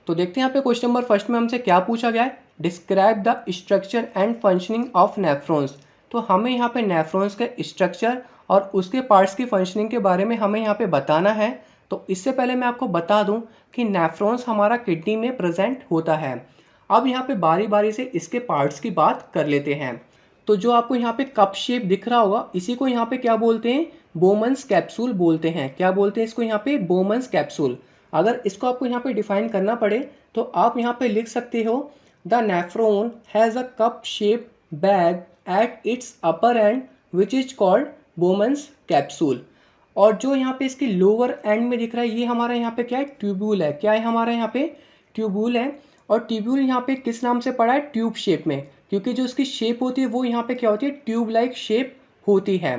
तो देखते हैं यहाँ पे क्वेश्चन नंबर फर्स्ट में हमसे क्या पूछा गया है, describe the structure and functioning of nephrons. तो हमें यहाँ पे नेफ्रॉन्स के स्ट्रक्चर और उसके पार्ट्स की फंक्शनिंग के बारे में हमें यहाँ पे बताना है। तो इससे पहले मैं आपको बता दूं कि नेफ्रॉन्स हमारा किडनी में प्रेजेंट होता है। अब यहाँ पे बारी बारी से इसके पार्ट्स की बात कर लेते हैं। तो जो आपको यहाँ पे कप शेप दिख रहा होगा, इसी को यहाँ पे क्या बोलते हैं, बोमन्स कैप्सूल बोलते हैं। क्या बोलते हैं इसको यहाँ पे, बोमन्स कैप्सूल। अगर इसको आपको यहाँ पे डिफाइन करना पड़े तो आप यहाँ पे लिख सकते हो, the nephron has a cup shape bag at its upper and which is called Bowman's capsule. और जो यहाँ पे इसके लोअर एंड में दिख रहा है, ये हमारा यहाँ पे क्या है, ट्यूब्यूल है। क्या है हमारा यहाँ पे, ट्यूब्यूल है। और ट्यूब्यूल यहाँ पे किस नाम से पड़ा है, ट्यूब शेप में, क्योंकि जो इसकी शेप होती है वो यहाँ पे क्या होती है, ट्यूब लाइक शेप होती है।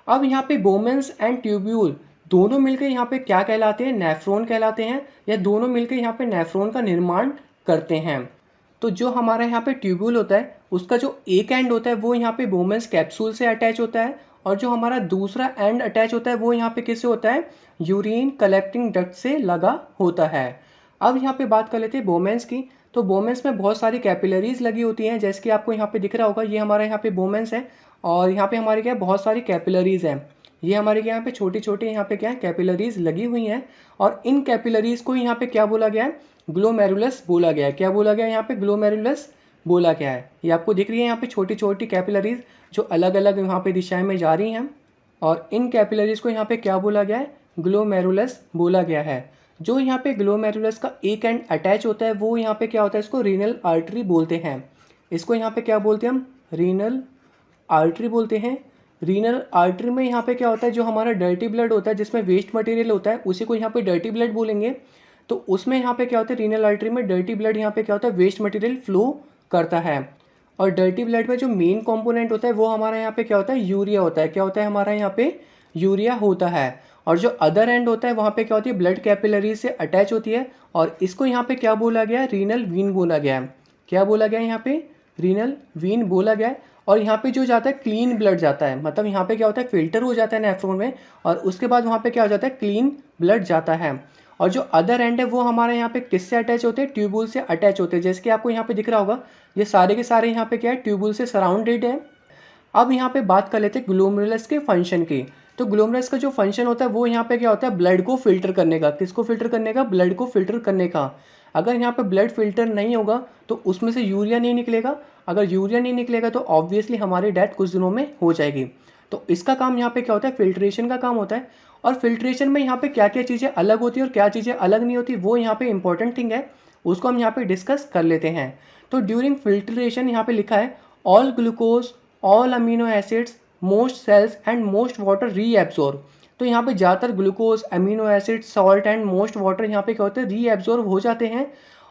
अब यहाँ पे बोमेंस एंड ट्यूब्यूल दोनों मिलकर यहाँ पे क्या कहलाते हैं, नेफ्रॉन कहलाते हैं, या दोनों मिलकर यहाँ पे नेफ्रॉन का निर्माण करते हैं। तो जो हमारा यहाँ पे ट्यूब्यूल होता है, उसका जो एक एंड होता है वो यहाँ पे बोमेंस कैप्सूल से अटैच होता है, और जो हमारा दूसरा एंड अटैच होता है वो यहाँ पे किससे होता है, यूरिन कलेक्टिंग डक्ट से लगा होता है। अब यहाँ पे बात कर लेते हैं बोमेंस की। तो बोमेंस में बहुत सारी कैपिलरीज लगी होती हैं, जैसे कि आपको यहाँ पे दिख रहा होगा, ये हमारा यहाँ पे बोमेंस है, और यहाँ पे हमारे क्या है, बहुत सारी कैपिलरीज हैं। ये हमारे यहाँ पे छोटी छोटी यहाँ पे क्या है, कैपिलरीज लगी हुई हैं। और इन कैपिलरीज को यहाँ पे क्या बोला गया है, ग्लोमेरुलस बोला गया है। क्या बोला गया है यहाँ पे, ग्लोमेरुलस बोला गया है। ये आपको दिख रही है यहाँ पे छोटी छोटी कैपिलरीज जो अलग अलग यहाँ पे दिशाएं में जा रही हैं, और इन कैपिलरीज को यहाँ पे क्या बोला गया है, ग्लोमेरुलस बोला गया है। जो यहाँ पे ग्लोमेरुलस का एक एंड अटैच होता है वो यहाँ पे क्या होता है, इसको रीनल आर्टरी बोलते हैं। इसको यहाँ पे क्या बोलते हैं हम, रीनल आर्टरी बोलते हैं। रीनल आर्टरी में यहाँ पे क्या होता है, जो हमारा डर्टी ब्लड होता है, जिसमें वेस्ट मटेरियल होता है, उसी को यहाँ पे डर्टी ब्लड बोलेंगे। तो उसमें यहाँ पे क्या होता है, रीनल आर्टरी में डर्टी ब्लड यहाँ पे क्या होता है, वेस्ट मटेरियल फ्लो करता है। और डर्टी ब्लड में जो मेन कंपोनेंट होता है वो हमारा यहाँ पे क्या होता है, यूरिया होता है। क्या होता है हमारा यहाँ पे, यूरिया होता है। और जो अदर एंड होता है वहाँ पे क्या होती है, ब्लड कैपिलरी से अटैच होती है, और इसको यहाँ पे क्या बोला गया है, रीनल वीन बोला गया है। क्या बोला गया है यहाँ पे, रीनल वीन बोला गया है। और यहाँ पे जो जाता है क्लीन ब्लड जाता है, मतलब यहाँ पे क्या होता है, फिल्टर हो जाता है नेफ्रॉन में, और उसके बाद वहाँ पे क्या हो जाता है, क्लीन ब्लड जाता है। और जो अदर एंड है वो हमारे यहाँ पे किससे अटैच होते हैं, ट्यूब्यूल से अटैच होते हैं। जैसे कि आपको यहाँ पे दिख रहा होगा, ये सारे के सारे यहाँ पे क्या है, ट्यूब्यूल से सराउंडेड है। अब यहाँ पे बात कर लेते हैं ग्लोमेरुलस के फंक्शन की। तो ग्लोमेरुलस का जो फंक्शन होता है वो यहाँ पे क्या होता है, ब्लड को फिल्टर करने का। किसको फिल्टर करने का, ब्लड को फिल्टर करने का। अगर यहाँ पे ब्लड फिल्टर नहीं होगा तो उसमें से यूरिया नहीं निकलेगा। अगर यूरिया नहीं निकलेगा तो ऑब्वियसली हमारी डेथ कुछ दिनों में हो जाएगी। तो इसका काम यहाँ पे क्या होता है, फिल्ट्रेशन का काम होता है। और फिल्ट्रेशन में यहाँ पे क्या क्या चीज़ें अलग होती है और क्या चीज़ें अलग नहीं होती, वो यहाँ पे इंपॉर्टेंट थिंग है, उसको हम यहाँ पे डिस्कस कर लेते हैं। तो ड्यूरिंग फिल्ट्रेशन यहाँ पे लिखा है, all glucose, all amino acids, most cells and most water reabsorb. तो यहाँ पे ज़्यादातर glucose, amino acid, salt and most water यहाँ पे क्या होते हैं, रीएब्जॉर्ब हो जाते हैं।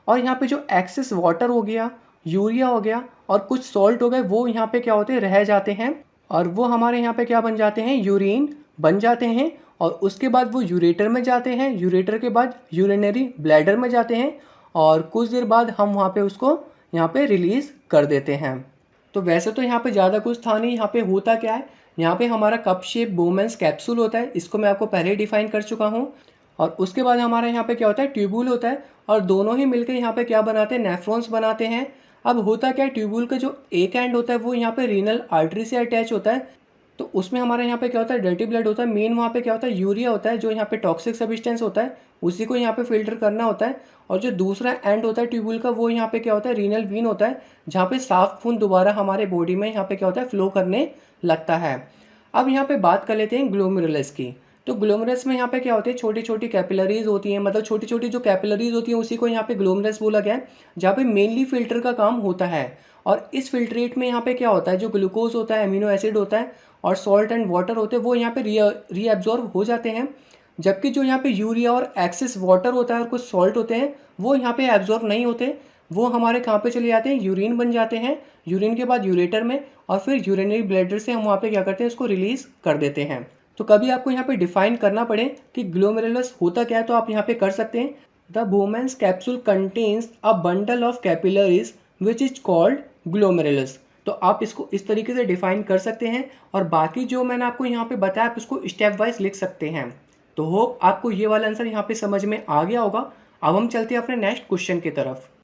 और यहाँ पे जो एक्सेस वाटर हो गया, यूरिया हो गया और कुछ सॉल्ट हो गए, वो यहाँ पे क्या होते हैं, रह जाते हैं, और वो हमारे यहाँ पे क्या बन जाते हैं, यूरिन बन जाते हैं। और उसके बाद वो यूरेटर में जाते हैं, यूरेटर के बाद यूरिनरी ब्लैडर में जाते हैं, और कुछ देर बाद हम वहाँ पे उसको यहाँ पे रिलीज़ कर देते हैं। तो वैसे तो यहाँ पे ज़्यादा कुछ था नहीं। यहाँ पे होता क्या है, यहाँ पे हमारा कप शेप बोमेंस कैप्सूल होता है, इसको मैं आपको पहले ही डिफाइन कर चुका हूँ। और उसके बाद हमारा यहाँ पे क्या होता है, ट्यूब्यूल होता है, और दोनों ही मिलकर यहाँ पे क्या बनाते हैं, नेफ्रॉन्स बनाते हैं। अब होता क्या है, ट्यूब्यूल का जो एक एंड होता है वो यहाँ पे रीनल आर्टरी से अटैच होता है। तो उसमें हमारे यहाँ पे क्या होता है, डर्टी ब्लड होता है। मेन वहाँ पे क्या होता है, यूरिया होता है, जो यहाँ पे टॉक्सिक सब्सटेंस होता है, उसी को यहाँ पे फिल्टर करना होता है। और जो दूसरा एंड होता है ट्यूब्यूल का, वो यहाँ पे क्या होता है, रीनल वीन होता है, जहाँ पे साफ खून दोबारा हमारे बॉडी में यहाँ पे क्या होता है, फ्लो करने लगता है। अब यहाँ पे बात कर लेते हैं ग्लोमेरुलस की। तो ग्लोमेरुलस में यहाँ पे क्या होती है, छोटी छोटी कैपिलरीज होती हैं, मतलब छोटी छोटी जो कैपिलरीज होती हैं उसी को यहाँ पे ग्लोमेरुलस बोला गया है, जहाँ पे मेनली फिल्टर का काम होता है। और इस फिल्ट्रेट में यहाँ पे क्या होता है, जो ग्लूकोज होता है, अमीनो एसिड होता है और सॉल्ट एंड वाटर होते हैं, वो यहाँ पे रीएब्जॉर्ब हो जाते हैं। जबकि जो यहाँ पे यूरिया और एक्सेस वाटर होता है और कुछ सॉल्ट होते हैं, वो यहाँ पे एब्जॉर्ब नहीं होते, वो हमारे कहाँ पे चले जाते हैं, यूरिन बन जाते हैं। यूरिन के बाद यूरेटर में, और फिर यूरिनरी ब्लैडर से हम वहाँ पे क्या करते हैं, इसको रिलीज़ कर देते हैं। तो कभी आपको यहाँ पे डिफाइन करना पड़े कि ग्लोमेरुलस होता क्या है, तो आप यहाँ पे कर सकते हैं, the बोमेंस capsule contains a bundle of capillaries which is called glomerulus. तो आप इसको इस तरीके से डिफाइन कर सकते हैं, और बाकी जो मैंने आपको यहाँ पे बताया आप इसको स्टेप वाइज लिख सकते हैं। तो होप आपको ये वाला आंसर यहाँ पे समझ में आ गया होगा। अब हम चलते हैं अपने नेक्स्ट क्वेश्चन की तरफ।